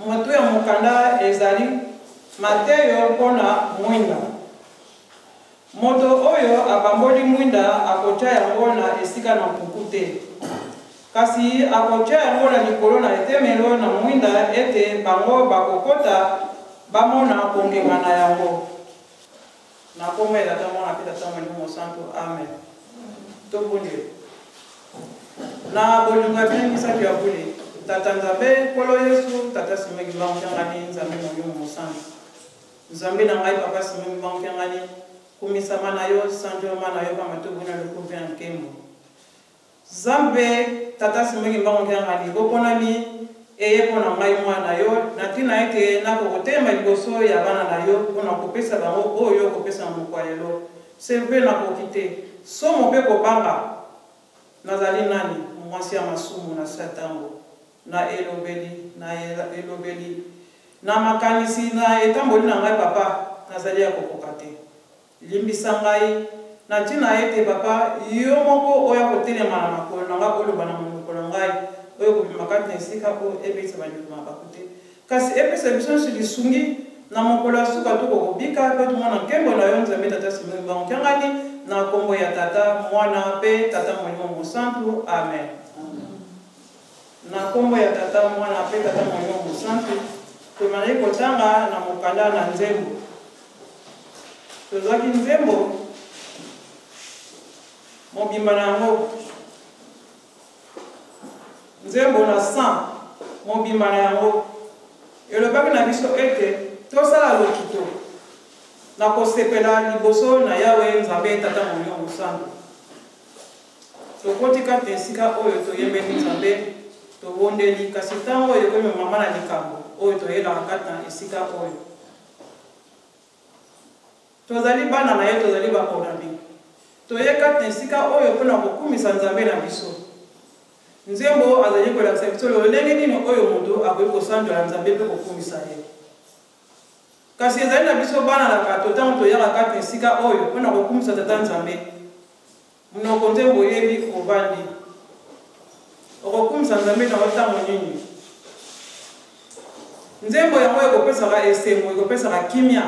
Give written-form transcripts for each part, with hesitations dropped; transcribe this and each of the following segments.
moto ya mokanda ezali Mateyo mpona mwinda. Moto oyo abamboli mwinda akotia yango na esika na nkuku te. Kasi akotia yango na likolo na etemelo na mwinda ete bango bakokota bamona kongenga na yango. Na kombe la tamo na pita tamo ni mo santo. Amen. Tobuni. Na bolunga bien kisa kia buli. Tata Nzambe kolo Yesu tata simegi bangani Nzambe mo santo. Nzambe na ngai papa simegi bangani kumisa mana yo sanjo mana yo kama tobuna lukumpia nkembo. Nzambe tata simegi bangani bopona mi eye pona ngai mwana yo natina ete na kokotema liboso ya bana na yo pona kopesa bango oyo kopesa mokwayelo serve na kokite somo pe kobanga nazali nani mwasi ya masumu na satango na elobeli na makanisi na etamboli na ngai papa nazali ya kokokate limbisa ngai na tina ete papa yo moko oya kotelema na makolo na ngai oloba na monoko na ngai oyo kubimaka nesika ko ebisa banyuma bakute kasi epesa biso lisungi na mokolo asuka tuko kobika pe tumana nkembo na yo Nzambe tata simoni bangani na kombo ya tata mwana pe tata molimo mosantu. Amen. Na kombo ya tata mwana pe tata molimo mosantu tumana kotanga na mokanda na nzembo tozaki nzembo mobimba na yango nzembo na sang mobimba na yango elobaki na biso ete tosala lokito na kosepela liboso na Yawe Nzambe tata molimo mosantu. Tokoti kati esika oyo toyembeli Nzambe tobondeli kasi ntango oyo ekomi mama na likambo oyo toyelaka kati na esika oyo tozali bana na ye tozali bakolami toye kati na esika oyo mpona kokumisa Nzambe na biso. Nzembo azali kolakisa biso lolenge nini oyo moto akoki kosandola Nzambe mpe kokumisa ye. Kasi ezali na biso bana na kato ntango toyaka kati esika oyo mpona kokumisa tata Nzambe munoko nzembo oyebi ovandi okokumisa Nzambe na ntango nini. Nzembo yango ekopesaka esengo ekopesaka kimia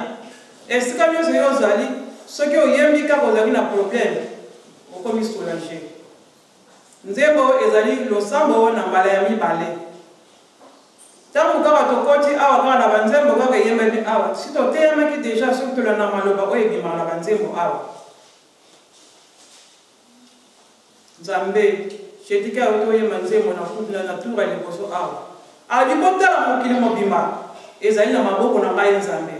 esika nyonso yo ozali soki oyembi kaka ozali na probleme okomi soulager. Nzembo ezali losambo na mbala ya mibale. Tangu kaka tokoti awa kaka na banzembo kaka yembeli awa. Si toteyamaki deja soki tolanda maloba oyo ebimaka na banzembo awa. Nzambe shetika yo toyemba nzembo na tura liboso awa. Alibotala mokili mobimba ezali na maboko na ngai Nzambe.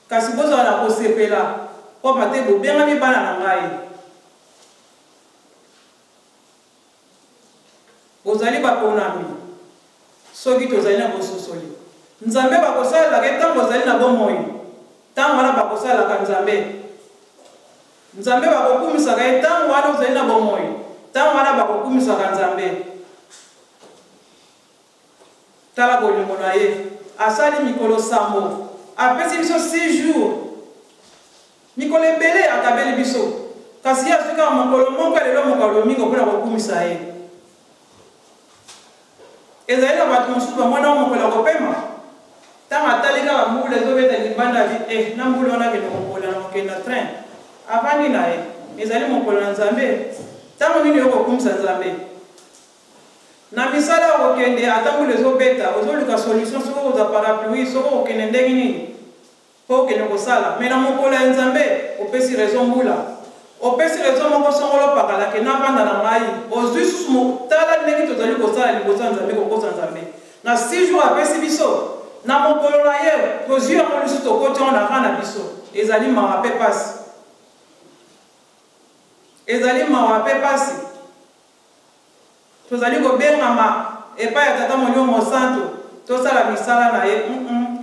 Kasi bozala na kosepela po mate bobengami bana na ngai. Bozali bakonami soki tozali na bososoli Nzambe bakosalelaka ntango ozali na bomoi ntango wana bakosalelaka Nzambe bakokumisaka ntango wana ozali na bomoi ntango wana bakokumisaka Nzambe. Tala bolingo na ye asali mikolo sambo apesi biso 6 jours mikolo ebele akabeli biso kasi ye azwika mokolo moko lelo mokolo mingi mpona kokumisa ye. Ezali na bato mosusu bamwana wa mokolo kopema ntango atali kaka mbula ezobeta libanda vi na mbula wana kende mokolo na mokenda train avandi na ye ezali mokolo na Nzambe ntango nini okokumisa Nzambe na misala okokende ata mbula ezobeta ozoluka solution soko oza parapluie soko okende ndenge nini mpo okende kosala me na mokolo ya Nzambe opesi raison mbula opesi raison moko songolo pakalake na vanda na ngai ozwi susu tala ndenge tozali kosala liboso ya Nzambe kokosa Nzambe na 6 jours apesi biso na mokolo na ye tozwi yango lisusu tokoti yango na ran na biso ezali mawa mpe pasi ezali mawa mpe pasi tozali kobengama epai ya tata molimo mosantu tosala misala na ye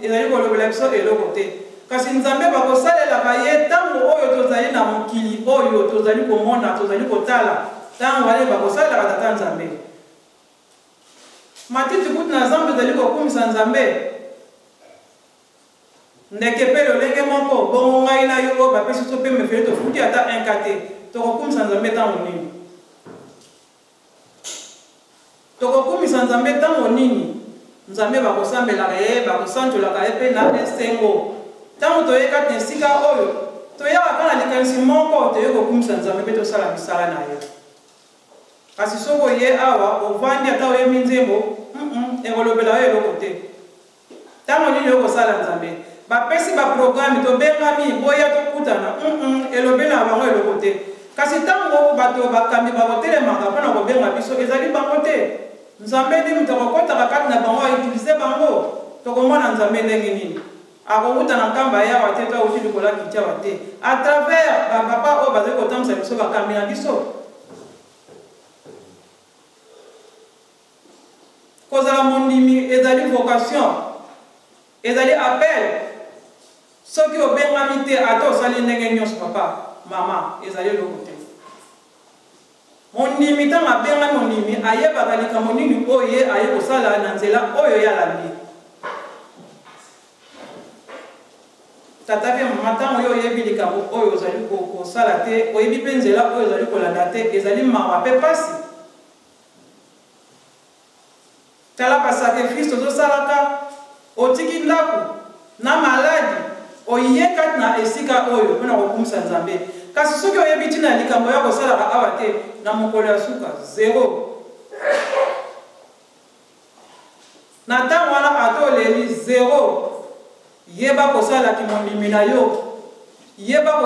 ezali kolobela biso eloko te kasi Nzambe bakosalelaka ye ntango oyo tozali na mokili oyo tozali komona tozali kotala ntango wana bakosalelaka tata Nzambe matiti kutu na Nzambe ezali kokumisa Nzambe ndeke mpe lolenge moko bongo ngai na yo oyo bapesi so mpe mefele tofuti ata 1 te tokokumisa Nzambe ntango nini tokokumisa Nzambe ntango nini nzambe bakosambelaka ye bakosanjolaka ye mpe na esengo ntango toyeka te esika oyo toyaka kaka na likanisi moko toye kokumisa nzambe mpe tosala misala na ye kasi soki oye awa ovandi ata oyembi nzembo ekolobela yo eloko te ntango nini okosala nzambe bapesi baprograme tobengami boya tokutana elobela bango eloko te kasi ntango bato bakambi bakotelemaka mpona kobenga biso ezali bango te nzambe nini tokokotaka kati na bango autilize bango tokomona nzambe ndenge nini akokuta na nkamba yawa te to auti likola kitiawa te à travers bapapa oyo bazali kotambwisa biso bakambi na biso kozala mondimi ezali vocation ezali appel soki obengami te ata osali ndenge nyonso papa mama ezali eloko te mondimi ntango abengami mondimi ayebaka likambo nini oyo ye aye kosala na nzela oyo ye alandi tata mpe mama ntango yo oyebi likambo oyo ozali kosala te oyebi mpe nzela oyo ozali kolanda te ezali mawa mpe pasi tala basakrifise tozosalaka otiki ndako na maladi oye kati na esika oyo mpona kokumisa nzambe kasi soki oyebi ntina ya likambo ya kosalaka awa te na mokolo ya suka 0 na ntango wana ata oleli 0 yeba kosalaki mondimi na yo yeba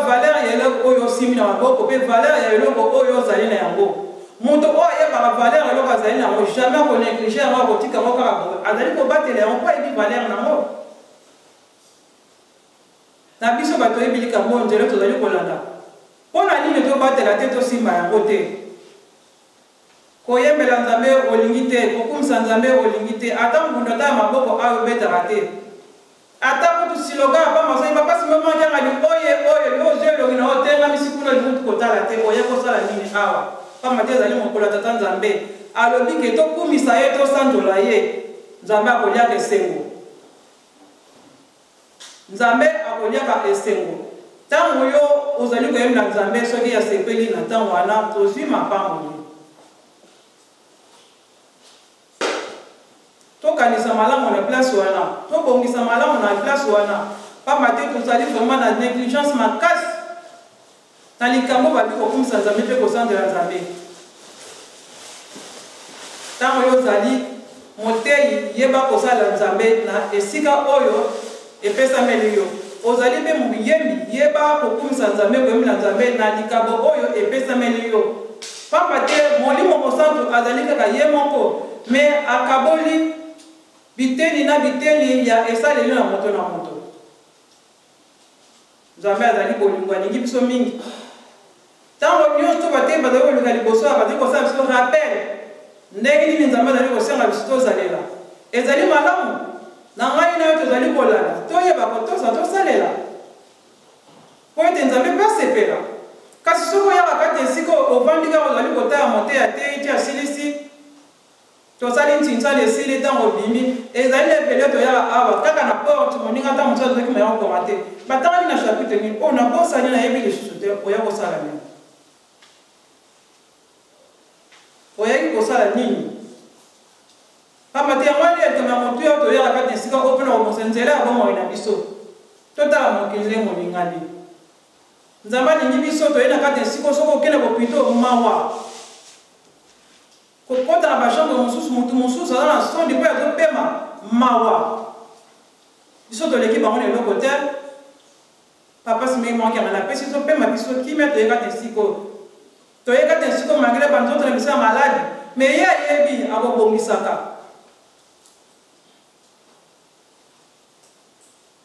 valeur ya eloko oyo osimbi na maboko mpe valeur ya eloko oyo ozali na yango moto oyo ayebaka valeur ya eloko azali na yango jamais akonéglige yango akotika yango kaka boye azali kobatela yango mpo ayebi valeur nango na biso bato oyebi likambo oyo nzela tozali kolanda mpo na nini tobatela te tosimba yango te koyembela nzambe olingi te kokumisa nzambe olingi te ata mbunda ata ya maboko ayo obetaka te ata kutu siloga apamba soki bapasi momangianga oye yo ozwi elongi na otenga misikuna limutu kotala te oye kosala nini awa pamba te ezali mokolo ya tata nzambe alobi ke tokumisa ye tosanjola ye nzambe akoliaka esengo nzambe akoliaka esengo ntango yo ozali koyembela nzambe soki asepeli na ntango wana tozwi mapamboli tokanisa malamu na place wana tobongisa malamu na place wana pamba te tozali vraiment na négligence makasi na likambo babi kokumisa nzambe mpe kosandela nzambe ntango yo ozali motei yeba kosala nzambe na esika oyo epesameli yo ozali mpe moyembi yeba kokumisa nzambe koyembela nzambe na likambo oyo epesameli yo pamba te molimo mosantu azali kaka ye moko me akaboli biteni na biteni ya esaleli na moto na moto nzambe azali bolingo alingi biso mingi ntango nyonso batei bazali kolinga liboso ya bazali kosala biso rappel ndenge nini nzambe azali kosenga biso tozalela ezali malamu na ngai na yo tozali kolanda toyeba kotosa tosalela po ete nzambe mpe asepela kasi soki oyaka kati esika ovandi kaka ozali kotaya moteya te iti asilisi tosali ntinsala esili ntango obimi ezali ebele toyaka awa kaka na porte moninga ntango mosusu azalaki maya kokoma te batangani na chapitre nini oyo nakosali nayebi lisusu te oya kosala nini oyaki kosala nini pamba te yango ali ekema motu yo toyaka kati esika oyo mpona komosa nzela ya bomoi na biso totala mokili moningani nzambe alingi biso toye na kati esika soki okende kopito mawa kokota na bachambre mosusu motu mosusu aza na sondi mpo azopema mawa biso toleki bango na eloko te papa simei mwakianga napesi topema biso kimia toye kati esika oyo toye kati esika oyo malgré banzoto na biso ya maladi me ye ayebi akobongisaka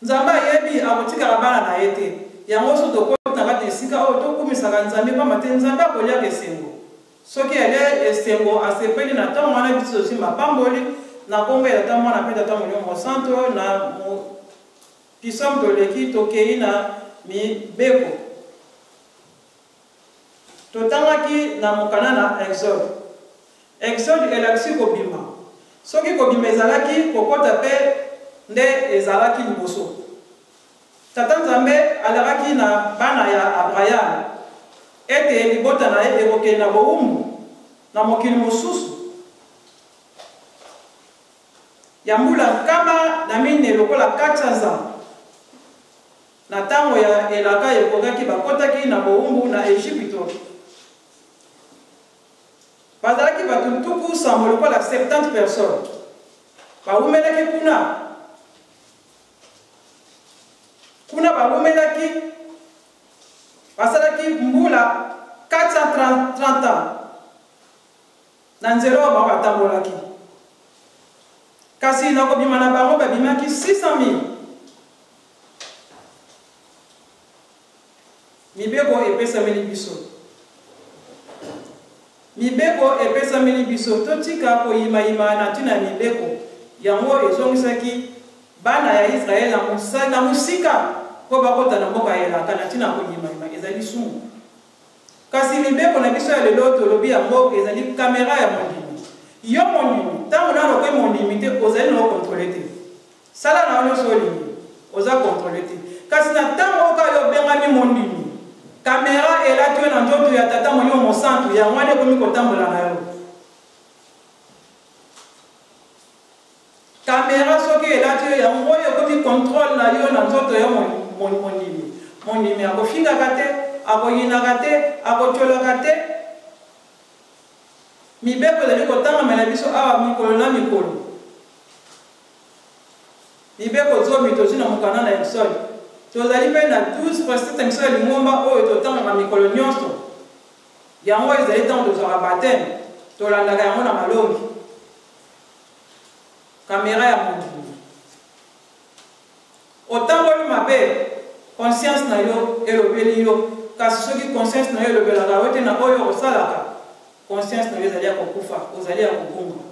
nzambe ayebi akotikaka bana na ye te yango so tokota kati esika oyo tokumisaka nzambe pamba te nzambe akoliaka esengo soki ele esengo asepeli na ntango wana biso osi mapamboli na kombo ya tata mwana mpe tata molimo santo na pisomo toleki tokei na mibeko totangaki na mokana na exode elakisi kobima soki kobima ezalaki kokota mpe nde ezalaki liboso tata nzambe alakaki na bana ya abraham ete libota na ye ekokende na bowumbu na mokili mosusu ya mbula nkama na mine lokola 400 ans na ntango ya elaka ekokaki bakotaki na bowumbu na Ejipito bazalaki bato tuku sambo lokola 70 personnes bawumelaki kuna bawumelaki basalaki mbula 430 ans na nzela oyo bango batambolaki kasi na kobima na bango babimaki 600 000 mibeko epesameli biso totika koyimayima na ntina ya mibeko yango ezongisaki bana ya Israel na mosika mpo bakota na mboka ya elaka na ntina ya koyimayima ezali sumu kasi mibeko na biso ya lelo tolobi yango ezali kamera ya mondimi yo mondimi ntango nano koyi mondimi te ozali na okontrole te sala na nyonso olingi oza kontrole te kasi na ntango oka yo bengami mondimi kamera elati yo na nzoto ya tata molimo mosantu yango wana ekomi kotambola na yo kamera soki elati yo yango oyo ekomi contrôle na yo na nzoto ya mondimi akofingaka te akoyinaka te akotyolaka te mibeko ezali kotangamela biso awa mikolo na mikolo mibeko zomi tozwi na mokanda na episode tozali mpe na 12 presite miso ya lingomba oyo totangaka mikolo nyonso yango ezali ntango tozwaka bateme tolandaka yango na malongi kamera ya mondimi otamboli mabe conscience na yo elobeli yo kasi soki conscience na yo elobelaka yo te na oyo osalaka conscience na yo ezali ya kokufa ozali ya kobunga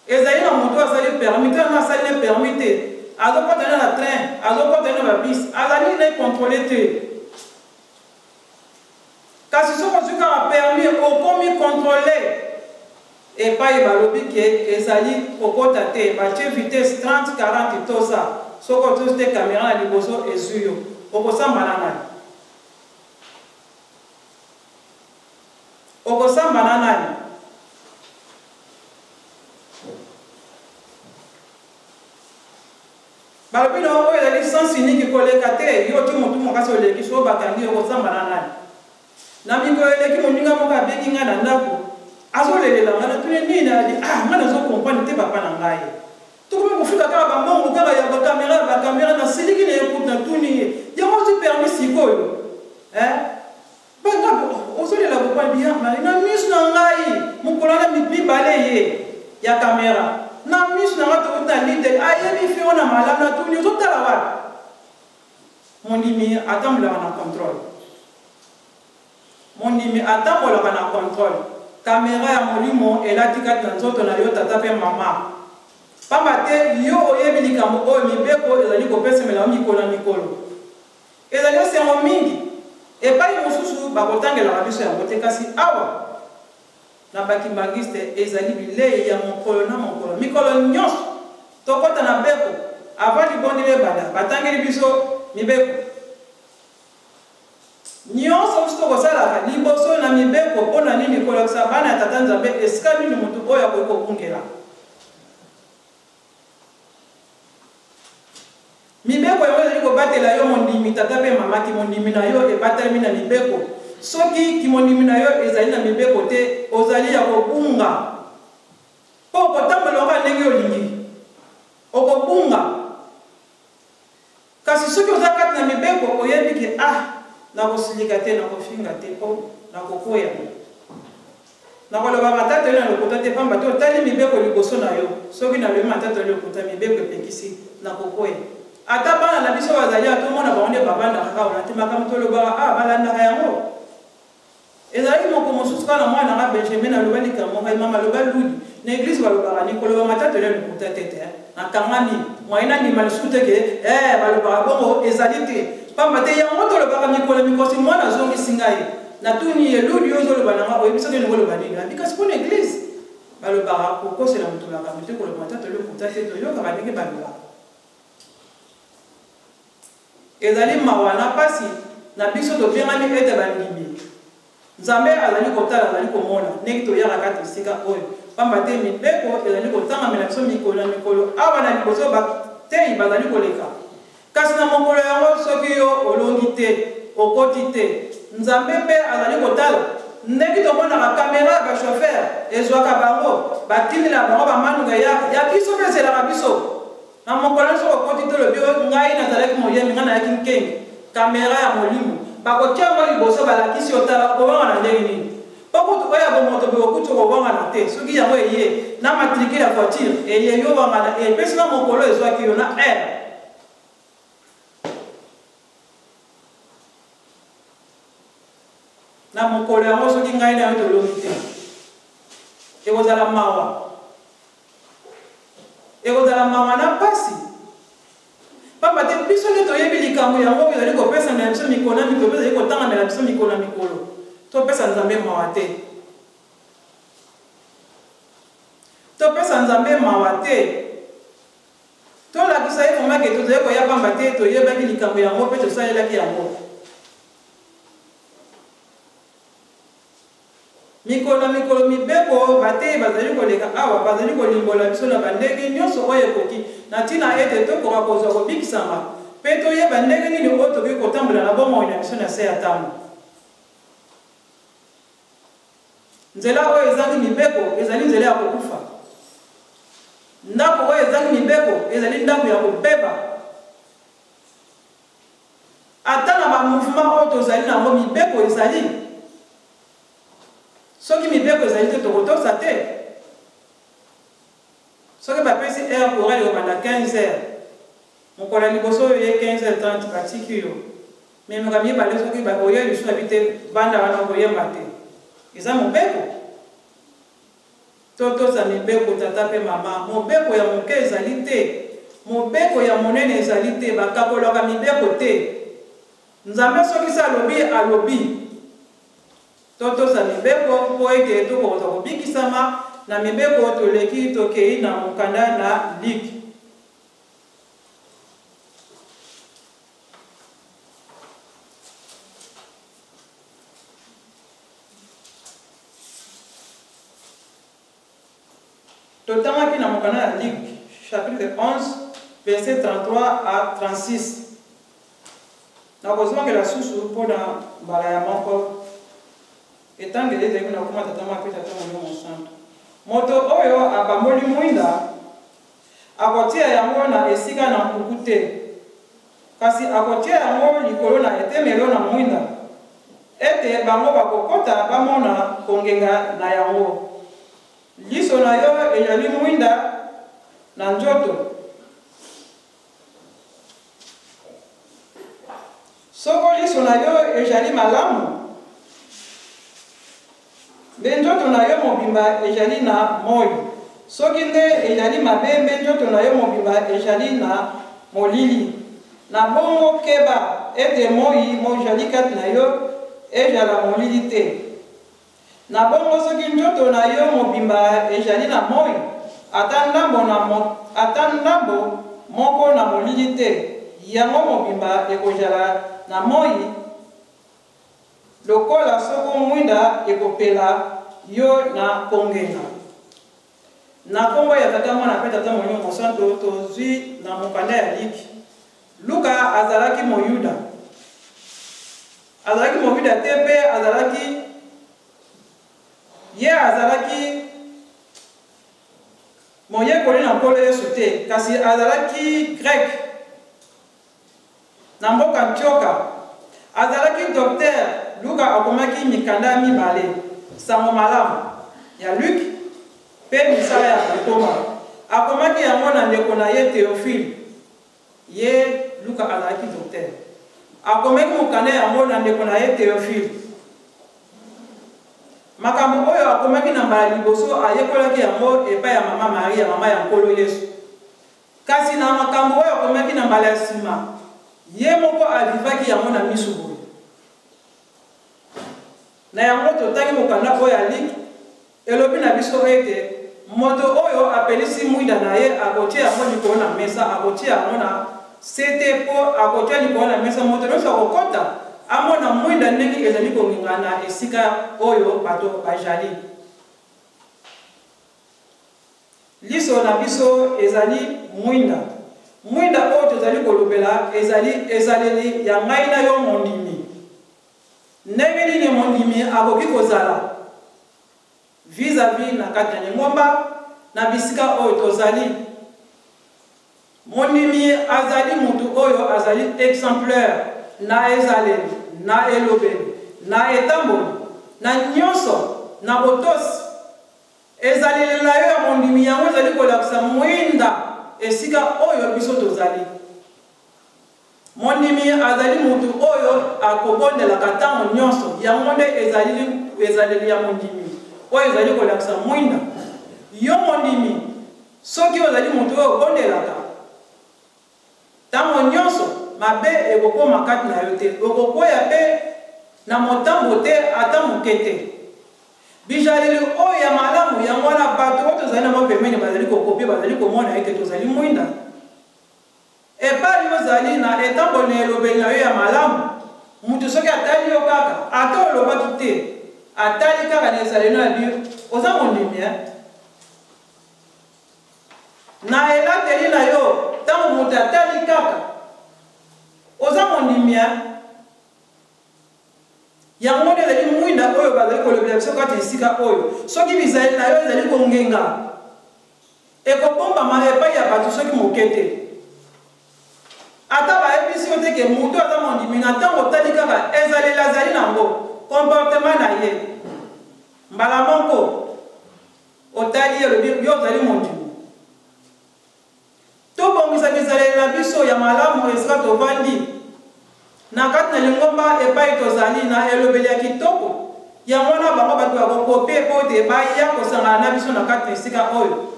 ezali na moto asali permis te na asali ne permis te azokotana na train azokotana na babis azali na contrôler te kasi soki ozwi kaka permis okomi contrôler epai balobi ke ezali kokota te batie vitesse 30 40 tosa soki otosi te kamera na liboso ezwi yo okosambana nani balobi na oyo ezali sens unique koleka te yo ti motu mokasi oleki so bakangi yo okosambana nani na mikolo eleki moninga moko abengi ngai na ndako azolelela ngai natuni nini nayadi ngai nazokomprendre te papa na ngai tokomi kofika kaka bambongo kaka ya bakamera nasiliki na ekute natuni ye yango ozwi permis sikoyo bangabe ozolela kopabia na miso na ngai mokolo na mibale ye ya kamera na miso na ngai tokoti na lite ayebi fio na malamu natuni ozotala wapi mondimi atambolaka na contrôle kamera ya molimo elati kati na nzoto na yo tata mpe mama pamba te yo oyebi likambo oyo mibeko ezali kopesemela mikolo na mikolo ezali osengo mingi epai mosusu bakotangelaka biso yango te kasi awa na bakimbangiste ezali bilei ya mokolo na mokolo mikolo nyonso tokota na beko avant libondeli ebanda batangeli biso mibeko nyonso biso tokosalaka liboso na mibeko mpo na nini kolakisa bana ya tata nzambe esika nini motu oyo akoki kobungela mibeko yango ezali kobatela yo mondimi tata mpe mama kimondimi na yo ebatami na mibeko soki kimondimi na yo ezali na mibeko te ozali ya kobunga mpo okotambola oka ndenge olingi okobunga kasi soki oza kati na mibeko oyebi ke nakosilika te nakofinga te mpo nakokwea nakoloba matata yo na lokuta te pamba te otali mibeko liboso na yo soki nalobi matata yo lokuta mibeko epekisi nakokwea ata bana na biso bazali atomona bango nde babandaka kaka ona te makambo tolobaka balandaka yango ezali moko mosusu kaka na mwana nga benjamin aloba likambo ngai mama aloba ludi na eglise balobaka nikoloba matata yo lokuta te te nakangami mwaina ndima lisusu teke balobaka bongo ezali te pamba te yango tolobaka mikolo mikosi mwana azongisi ngai natuni eludi oyo ozoloba nanga oyebisa te ningoloba nini abikasi mpona eglise balobaka kokosela moto makambo te koloba matata yo lokuta te toyokaka ndenge balobaka ezali mawa na pasi na biso tobengami ete bandimi nzambe azali kotala azali komona ndenge toyaka kati esika oyo pamba te mibeko ezali kotangamela biso mikolo na mikolo awa na liboso bateyi bazali koleka kasi na mokolo yango soki yo olongi te okoti te nzambe mpe azali kotala ndenge tomonaka kamera ya bashofer ezwaka bango batindela bango bamanduka ya biso mpe ezelaka biso na mokolo nyonso okoti te olobi ngai nazalaki moyembi ngai nayaki nkenge kamera ya molimo bakotia yango liboso balakisi otala kobanga na ndenge nini mpo kutu oyo ya bomoto mpe okuti okobangana te soki yango eye na matricule ya voiture eye yo bangana epesi na mokolo ezwaki yo na aire na mokolo yango soki ngai na yo tolongi te ekozala mawa na mpasi pamba te biso nde toyebi likambo yango ezali kopesamela biso mikolo na mikolo ezali kotangamela biso mikolo na mikolo topesa nzambe mawa te tolakisa ye komake tozali koya pamba te toyebaki likambo yango mpe tosalelaki yango mikolo na mikolo mibeko bateyi bazali koleka awa bazali kolimbola biso na bandenge nyonso oyo ekoki na ntina ete tokoka kozwa kobikisama mpe toyeba ndenge nini oyo tokoki kotambola na bomoi na biso na se ya ntango nzela oyo ezangi mibeko ezali nzela ya kokufa ndako oyo ezangi mibeko ezali ndako ya kobeba ata na bamouvement oyo tozali nango mibeko ezali soki mibeko ezali te tokotosa te soki bapesi aire korali kobanda 15h mokolo ya liboso oyo ye 15h30 batiki yo memeka mibale soki oyo lisusu abi te banda wana koyemba te eza mobeko totosa mibeko tata mpe mama mobeko ya moke ezali te mobeko ya monene ezali te bakakolaka mibeko te nzambe soki se alobi totosa mibeko mpo ete tokoza kobikisama na mibeko toleki tokei na mokanda na liki totamaki na mokanda ya liki chapitre 11 verset 33 à 36 nakozongela susu mpo na mbala ya moko etangeli ezali na kuma tata mpe tata molimo santo moto oyo abamboli mwinda akotia yango na esika na nkuku te kasi akotia yango likolo na etemelo na mwinda ete bango bakokota bamona kongenga na yango liso na yo ezali mwinda na nzoto soko liso na yo ezali malamu mbe nzoto na yo mobimba ezali na moi soki nde ezali mabe mbe nzoto na yo mobimba ezali na molili na bongo keba ete moi ezali kati na yo ezala molili te na bongo soki nzoto na yo mobimba ezali na moi ata ndambo moko na molili te yango mobimba ekozala na moi lokola soko mwinda ekopela yo na kongenga na kombo ya tata mwana mpe tata molimo mosanto tozwi na mokanda ya liki luka azalaki moyuda te mpe azalaki moyekoli na nkolo yesu te kasi azalaki grek na mboka Antioka azalaki docteur luka akomaki mikanda mibale sango malamu ya Luc mpe misala ya kokoma akomaki yango na ndeko na ye Théophile ye luka azalaki docteur akomaki mokanda yango na ndeko na ye Théophile makambo oyo akomaki na mbala liboso ayekolaki yango epai ya mama Maria mama ya nkolo Yesu kasi na makambo oyo akomaki na mbala ya nsima ye moko avivaki yango na miso boye na yango totangi mokanda oyo ya liki elobi na biso ete moto oyo apelisi mwinda na ye akotia yango likolo na mesa akotia yango na sete mpo akotia likolo na mesa moto nyonso akokota amona mwinda ndenge ezali konginga na esika oyo bato bajali liso na biso ezali mwinda. Mwinda oyo tozali kolobela ezaleli ya ngai na yo mondimi. Ndenge nini mondimi akoki kozala vis-à-vis na kati na ngomba na bisika oyo tozali. Mondimi azali mutu oyo azali exemplaire na ezaleli, na elobeli, na etamboli, na nyonso, na botosi. Ezaleli na yo ya mondimi yango ezali kolakisa mwinda esika oyo biso tozali. Mondimi azali mutu oyo akobondelaka ntango nyonso yango nde ezaleli ya mondimi oyo ezali kolakisa mwinda. Yo mondimi soki ozali mutu oyo obondelaka ntango nyonso mabe ekokoma kati na yo te, okokwea mpe na motambo te ata moke te. Bijaleli oyo ya malamu yango wana bato oyo tozali na bapemene bazali kokopie bazali komona ete tozali mwinda. Epai ozali na etamboli na elobeli na yo ya malamu, mutu soki atali yo kaka ata olobaki te atali kaka na ezaleli na bio oza mondimi. Na elateli na yo ntango mutu atali kaka oza mondimi. Yango nde ezali mwinda oyo bazali kolobela biso kati esika oyo. Soki bizaleli na yo ezali kongenga ekobombama epai ya bato soki moke te. Ata bayebisi yo te ke mutu aza mondimi na ntango otali kaka ezaleli azali nango comportement na ye. Mbala moko otali elobi yo ozali mondimi. Tobongisa bizaleli na biso ya malamu esika tovandi na kati na lingomba epai tozali na elobeli ya kitoko. Yango wana bango bato bakokopie po te baya kosangana na biso na kati na esika oyo.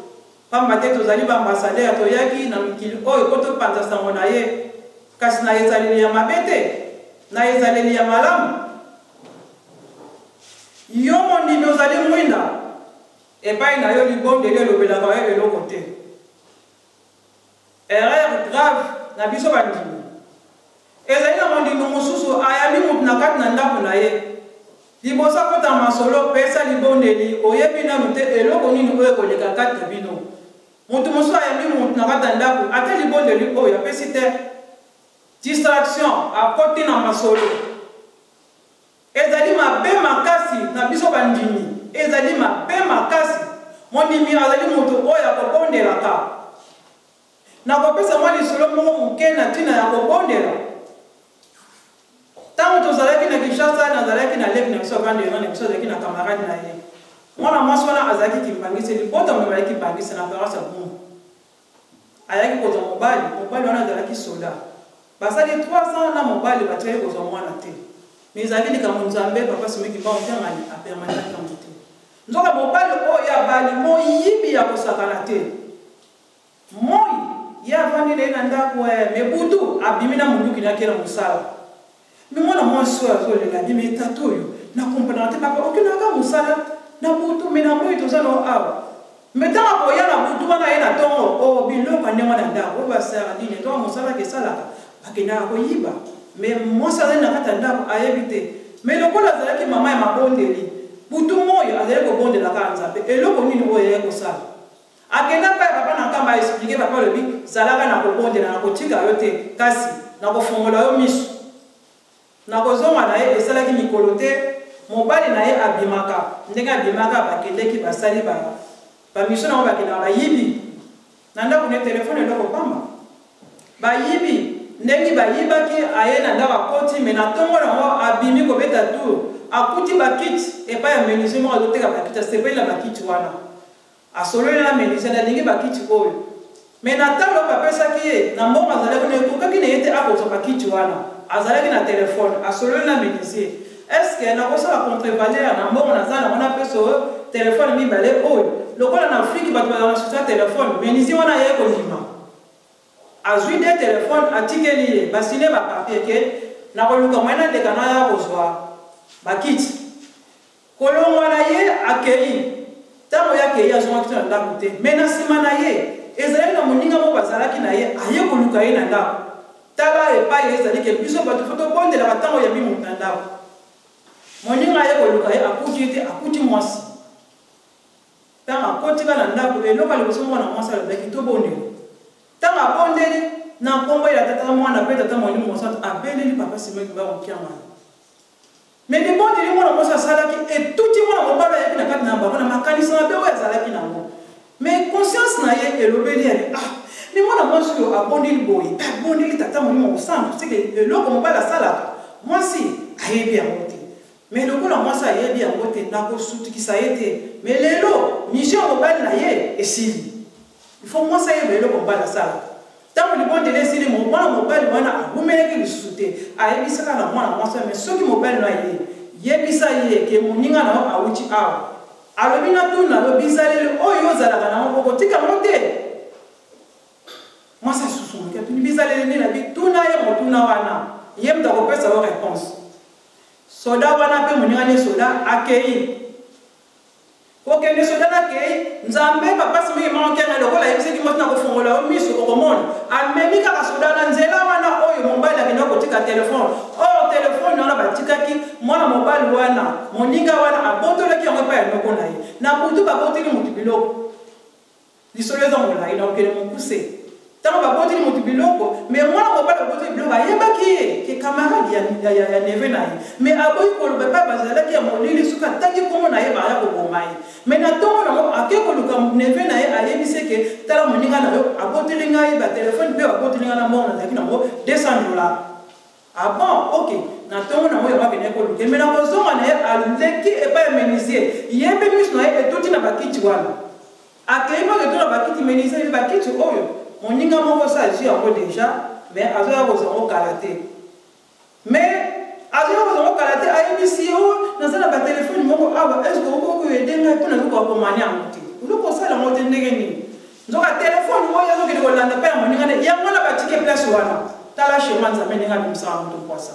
Pamba te tozali baambasadeur toyaki na mikili oyo po topanza sango na ye. Kasi na ezaleli ya mabe te, na ezaleli ya malamu. Yo mondimi ozali mwinda epai na yo libondeli elobelaka yo eloko te. Erreur grave na biso bandimi. Ezali na mondimi mosusu ayambi mutu na kati na ndako na ye. Libosa kota masolo pesa libondeli oyebi nanu te eloko nini oyo koleka kati na bino. Mutu mosusu ayambi mutu na kati na ndako ata libondeli oyo apesi te. Distraction akoti na masolo. Ezali mabe makasi na biso bandimi. Ezali mabe makasi. Mondimi azali mutu oyo akobondelaka. Na kopesa mwa lisolo moko moke na ntina ya kobondela. Tango tozalaki na Kinshasa nazalaki na leki na biso avandela na biso azalaki na camarade na ye. Mwana mwasi wana azalaki kimbangiseli bota mobali kibangisa na parasa bumu. Ayaki kozwa mobali wana azalaki soda. Basali 3 ans na mobali bateli kozwa mwana te. Mais ezalaki likambo Nzambe papa simiki ba ontangani a permanent na mote. Nzoka mobali oyo ya bali moyibi ya kosakana te. Moi ya vandi na ndako mebutu abimina munduki na kera musala. Mais mwana mwasi oyo azolela bimi tatoyo na comprendre te papa okinaka musala na butu mena moi tozalo awa. Metanga boya na butu wana ye na tongo o biloko ndenge na ndako ba sara dine to musala ke salaka bakena koyiba. Mais mwasi azali na kati ndako ayebi te. Mais lokola azalaki mama ya mabondeli butu moyo azali kobondela ka Nzambe eloko nini oyo ye kosala. Akenda pa papa na kamba expliquer papa le bi zalaka na kobondela na kotika yo te kasi na kofongola yo misu. Na kozonga na ye esalaki mikolo te mobali na ye abimaka ndenge abimaka bakendeki basali ba miso na bakenda bayibi na ndako ne telefone eloko pamba bayibi ndenge bayibaki aye na ndako akoti me na ntongo nango abimi kobeta tour akuti bakiti epai ya menuisier moko azoteka bakiti asepeli na bakiti wana asololi na menuisier nalingi bakiti oyo me na ntango bapesaki ye na mbongo azalaki na ekokaki na ye te akozwa bakiti wana azalaki na telefone asololi na menuisier eske nakosala contrevaleur na mbongo naza nango napesa oyo telefone mibale oyo lokola na afriki bato bazala na susa telefone menuisier wana ye kondima azwi de telefone atikeli ye basine bapapie ke nakoluka mwena ndeka na ya kozwa bakiti kolongwa na ye akei ntango ye akei azongaki na ndako te me na nsima na ye ezalaki na moninga moko bazalaki na ye aye koluka ye na ndako tala epai ezali ke biso bato fo tobondelaka ntango yambi moto na ndako. Moninga aye koluka ye akuti te akuti mwasi tanga kotika na ndako eloko liboso mwana mwasi alobaki tobondeli tanga abondeli na nkombo ya tata mwana mpe tata mwalimu mosante abeleli papa simeki bakokianga mais libondeli mwana mwasi asalaki etuti mwana mobali ayebi na kati na bango na makanisi mabe oyo azalaki nango mais conscience na ye elobeli yali ni mwana mwasi oyo abondeli boye abondeli tata mwalimu mosante seke eloko mobali asalaka mwasi ayebi yango te mais lokola mwasi ayebi yango te nakosutikisa ye te mais lelo mission mobali na ye esili il faut mwasi ayeba eloko mobali asalaka ntango libondeli esili mwana mobali wana abumelaki lisusu te ayebisaka na mwana mwasi mais soki mobali na ye yebisa ye ke moninga na yo awuti awa alobi na tuna alobi bizaleli oyo ozalaka nango okotika yango te mwasi asusumuki atuni bizaleli nini abi tuna ye motuna wana ye mutu akopesa yo réponse soda wana mpe moninga ne soda akei okende soda nakei nzambe papa simiki maokenga lokola yebisaki mosi na kofongola yo miso okomona amemi kaka soda na nzela wana oyo mobali akende kotika telefone oyo telefone wana batikaki mwana mobali wana moninga wana abotolaki yango epai ya moko na ye na butu baboteli motu biloko lisolo eza molai na okende mokuse ntango baboteli motu biloko mais mwana mobali aboteli biloko ayebaki ye ke camarade ya neve na ye mais aboyi koloba epai bazalaki ya molili soki atangi nkombo na ye baya koboma ye mais na ntongo nango ake koluka neve na ye ayebisi ke tala moninga na yo aboteli ngai batelefone mpe baboteli ngai na mbongo nazalaki nango $200 ah bon ok na ntongo nango yango akende koluka mais na kozonga na ye aleki epai ya menisier yembe miso na ye etoti na bakiti wana akei moko etoti na bakiti menisier ye bakiti oyo moninga moko sa azwi yango déjà mais azoya kozango kala te mais azoya kozango kala te ayebisi ye o naza na batelefone moko awa estce okokoyede ngai mpo nazokoka komani yango te ozokosala yango te ndenge nini nzoka telefone oyo azokende kolanda mpe ya moninga ne yango na batike place wana tala shema nzambe ndenge abimisaka moto poasa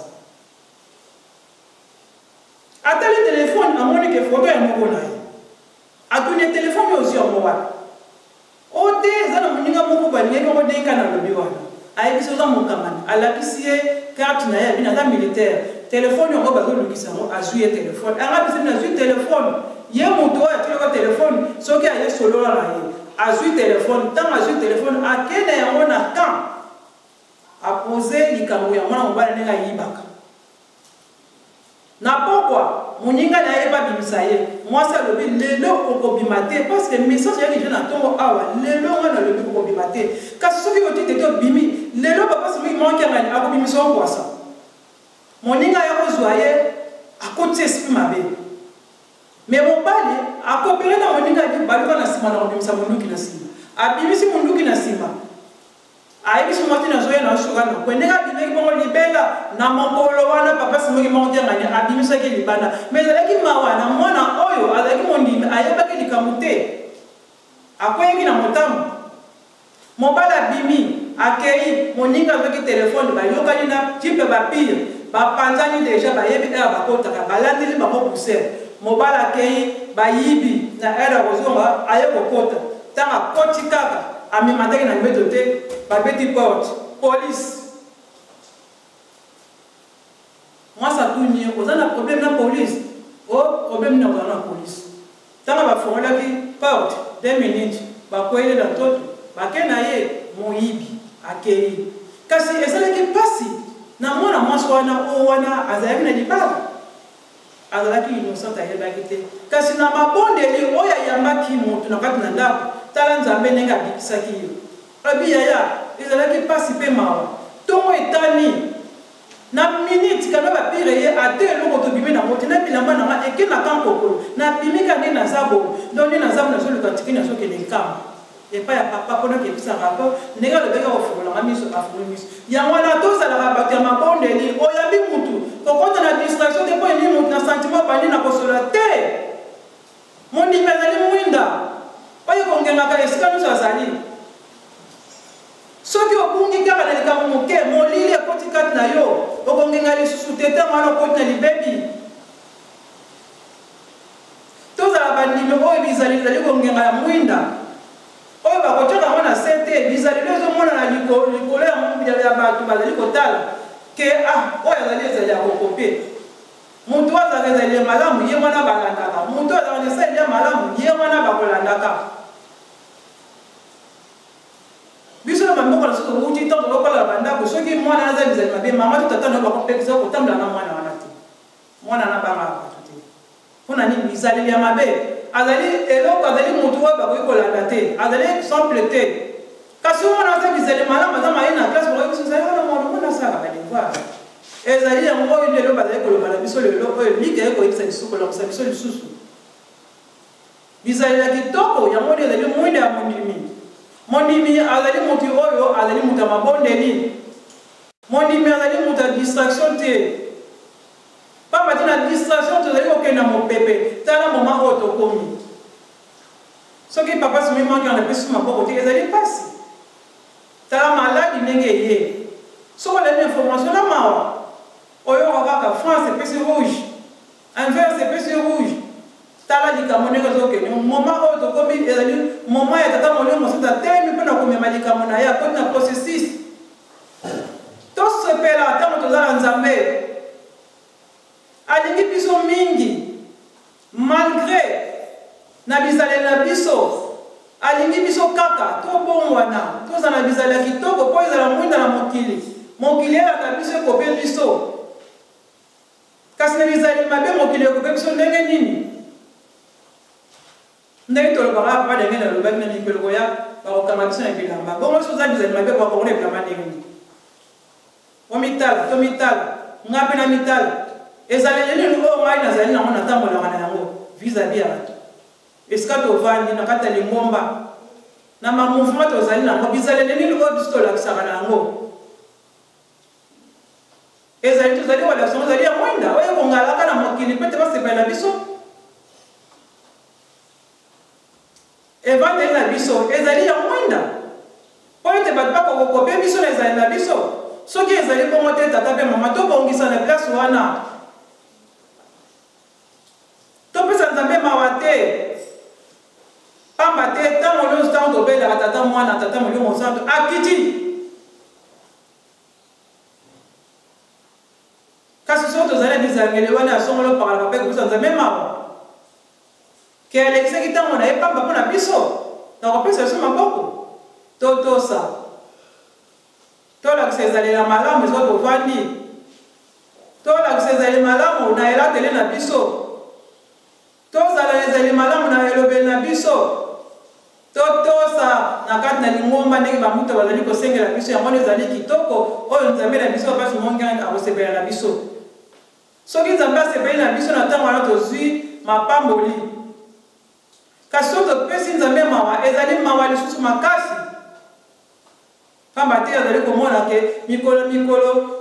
atali telefone amoni ke foto ya moko na ye atuni telefone oyo ozwi yango wana ote eza na moninga moko balingaki yango denga na lobi wana ayebisi oza mokamani alakisi ye carte na ye abini aza militaire telefone yango bazolukisa yango azwi ye telefone anga bisini azwi telefone ye moto oyo atilaka telefone soki aye solola na ye azwi telefone ntango azwi telefone akende yango na camp apose likambo ya mwana mobali ndenge ayibaka na pokwa moninga na ye babimisa ye mwasi alobi lelo okobima te parce que message yaki je na ntongo awa lelo nga nalobi okobima te kasi soki oti tete obimi lelo papa simiki maokengani akobimisa okwasa moninga ya kozwa ye akoti esprit mabe mais mobali akopele na moninga baluka na nsima na kobimisa monduki na nsima abimisi monduki na nsima ayebisi mwasi nazoya na osuka na kwendenge abimaki bongo libela na mokolo wana papa simiki maokengani abimisaki libanda mais ezalaki mawa na mwana oyo azalaki mondimi ayebaki likambo te akweyaki na motambo mobali abimi akei moninga azwaki telefone bayokani na tipe bapire bapanzani deja bayebi ere bakotaka balandeli bango poussière mobali akei bayibi na ere kozonga aye kokota ntango akoti kaka amimataki na mbeto te babeti porte police mwasi atuni ye oza na problème na police o problème na kozala na police ntango bafongolaki porte 2 minutes bakweyele na ntoto bake na ye moyibi akei kasi ezalaki mpasi na mwana mwasi wana o wana azalaki na libala azalaki innocente ayebaki te kasi na mabondeli oyo ayambaki moto na kati na ndako tala nzambe ndenge abikisaki yo abi yaya ezalaki mpasi mpe mawa ntongo etani na minute kano bapire ye ate eloko tobimi nango te na bilamba nanga eke na kankokolo nabimi kande naza boye donc nde naza nazoluka tiki nazokende nkamba epai ya papa mpona kebisa rapport ndenge alobeki kofungola miso afungoli miso yango wana tozalaka bato ya mabondeli oyambi mutu kokota na distraction te mpo eni mutu na sentiment bandi na kosola te mondimi azali mwinda oyo kongengaka esika nyonso azali soki obungi kaka na likambo moke molili ekoti kati na yo okongenga lisusu te ntango wana okoti na libebi tozala bandimi oyo bizali ezali kongenga ya mwinda oyo bakotiaka ngo na se te bizali ezomona na likolo ya bato bazali kotala ke oyo azali ezali ya kokope Mutu azali malamu ye mwana balandaka. Mutu azali malamu ye mwana bakolandaka. Biso na bamoko na soto uti tanto lokola bandako soki mwana azali bizali mabe mama to tata no bakopekisa kotambula na mwana wana te. Mwana na banga te. Pona ni bizali ya mabe. Azali eloko azali mutu wa bakoki kolanda te. Azali simple te. Kasi mwana azali bizali malamu azama ye na classe ko biso zali wana mwana saka ba devoir. Ezali ya moko ile lo bazali koloba na biso lelo oyo lika ko ikisa bisuko la biso lisusu. Bizali ya kitoko ya modi ezali mwinde ya mondimi. Mondimi azali mutu oyo azali mutu ya mabondeli. Mondimi azali mutu ya distraction te. Papa tina distraction tozali kokenda mopepe tala moma oyo tokomi. Soki papa simi manki ana pesu maboko te ezali pasi. Tala maladi ndenge ye. Soko la information na mawa. Oyo kaka France epesi rouge. Anvers epesi rouge. Tala likamone kozoke ni moma oyo tokomi ezali moma ya tata molio mosota temi mpona komema likambo na ye akoti na processus. Tosepela ntango tozala nzambe. Alingi biso mingi malgré na bizale na biso alingi biso kaka tobongwana tozala bizale ya kitoko po ezala mwinda na mokili elaka biso ekope biso kasi na bizale mabe mokili ekope biso ndenge nini ndenge tolobaka papa ndenge nalobaki na mikolo ya bakokanga biso na bilamba bongo so oza bizale mabe bakokona bilamba ndenge nini tomitala nga mpe na mitala ezali nini oyo ngai nazali nango natambolaka na yango vis-à-vis ya bato esika tovandi na kati ya lingomba na bamouvement tozali nango bizali nini oyo biso tolakisaka na yango ezali tozali kolakisa ezali ya mwinda oyo ekongalaka na mokili mpe te basepela biso evandeli na biso ezali ya mwinda po ete bato bakokope biso na ezali na biso soki ezali bongo te tata mpe mama tobongisa na place wana topesa nzambe mawa te pamba te ntango nyonso ntango tobelaka tata mwana tata molio mosantu akiti kasi soki tozali bizangeli wana ya songolo opakalaka mpe kopesa nzambe mawa ke alekisaki ntango na ye pamba mpo na biso na kopesa biso maboko totosa tolakisa ezali na malamu soki tovandi tolakisa ezali malamu na elateli na biso tozala ezali malamu na elobeli na biso totosa na kati na lingomba ndenge bamuta bazali kosengela biso yango ezali kitoko oyo nzambe na biso bapasi mongi akosepela na biso soki nzambe asepeli na biso na ntango wana tozwi mapamboli kasi soki topesi nzambe mawa ezali mawa lisusu makasi pamba te azali komona ke mikolo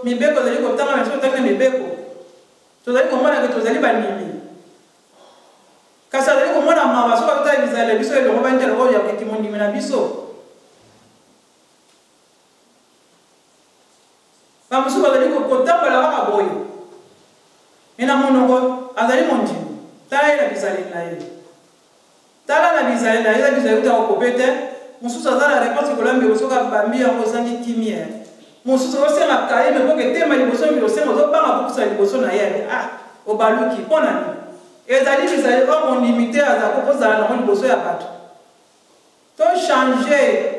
mibeko ezali kotanga na biso totanga na mibeko tozali komona ke tozali banimi kasi azali komona mawa soki atotala bizala biso elongo bandela oyo yakeki mondimi na biso bamosusu bazali kotambola kaka boye me na monoko azali mondimi tala ye na bizaleli na ye tala na bizaleli na ye eza bizaleli kuta kokope te mosusu aza na réponse kolambela soki abambi yango ozangi kimie mosusu osenga kaye me mpoke tema liboso mbi osenga ozobanga kokusa liboso na ye obaluki mpo na nini ezali bizali oyo mondimi te aza kokozala nango liboso ya bato tochange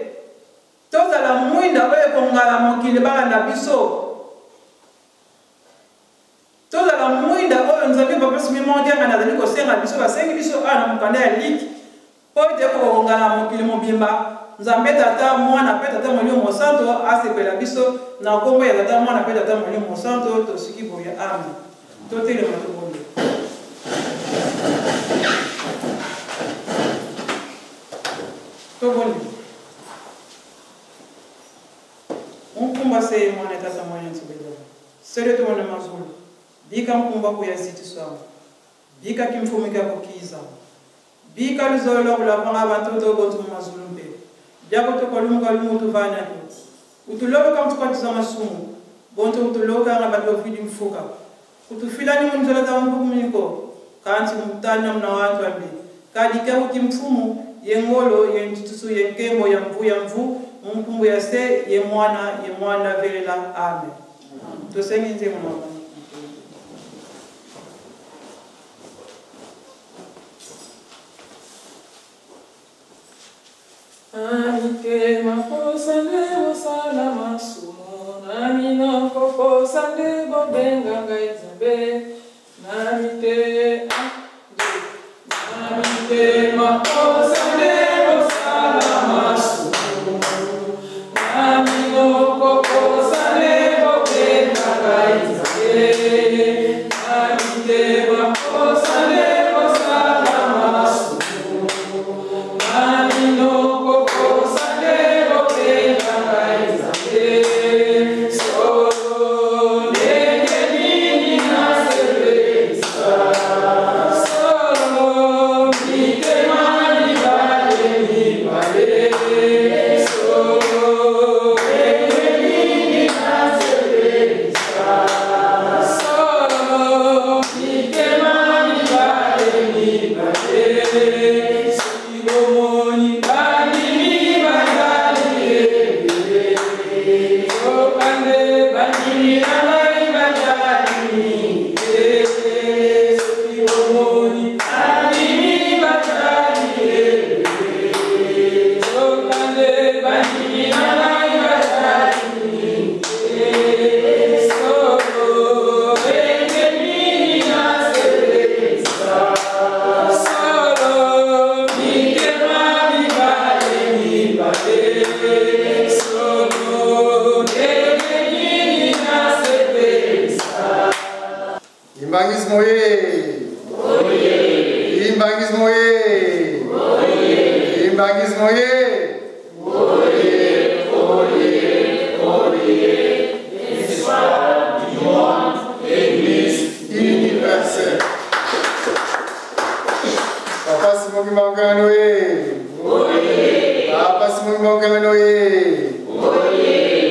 tozala mwinda oyo ekongala mokili balanda biso tozala mwinda oyo nzambe bapesi mimondianga nazali kosenga biso basengi biso awa na mokanda ya liki po ete kokongala mokili mobimba nzambe tata mwana mpe tata molimo mosanto asepela biso na kombo ya tata mwana mpe tata molimo mosanto tosiki boye amen totelema tobonde tobonde unkumba se mwana tata mwana nsubedala sere tumone mazulu bika mkumba kuyaziti sawa bika kimfumika kukiza bika luzolo kulapanga abantu togontu mazulu mpe jako tokolumuka lumutu vana tu utulolo kam tukatiza masumu bonto utuloka nga batu ofidi mfuka utufilani munzola za mpukumiko kanti mutana mna watu ambi kadika ukimfumu yengolo yentutusu yenkembo ya mvu mumpungu ya se ye mwana velela amen tosengi nze mwana Amite mapusande bosala masumo namino koko sande bobenga ngaizabe namite mapusande bosala masumo namino koko sande bobenga ngaizabe namite mapusande bosala masumo namino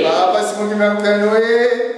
Papa,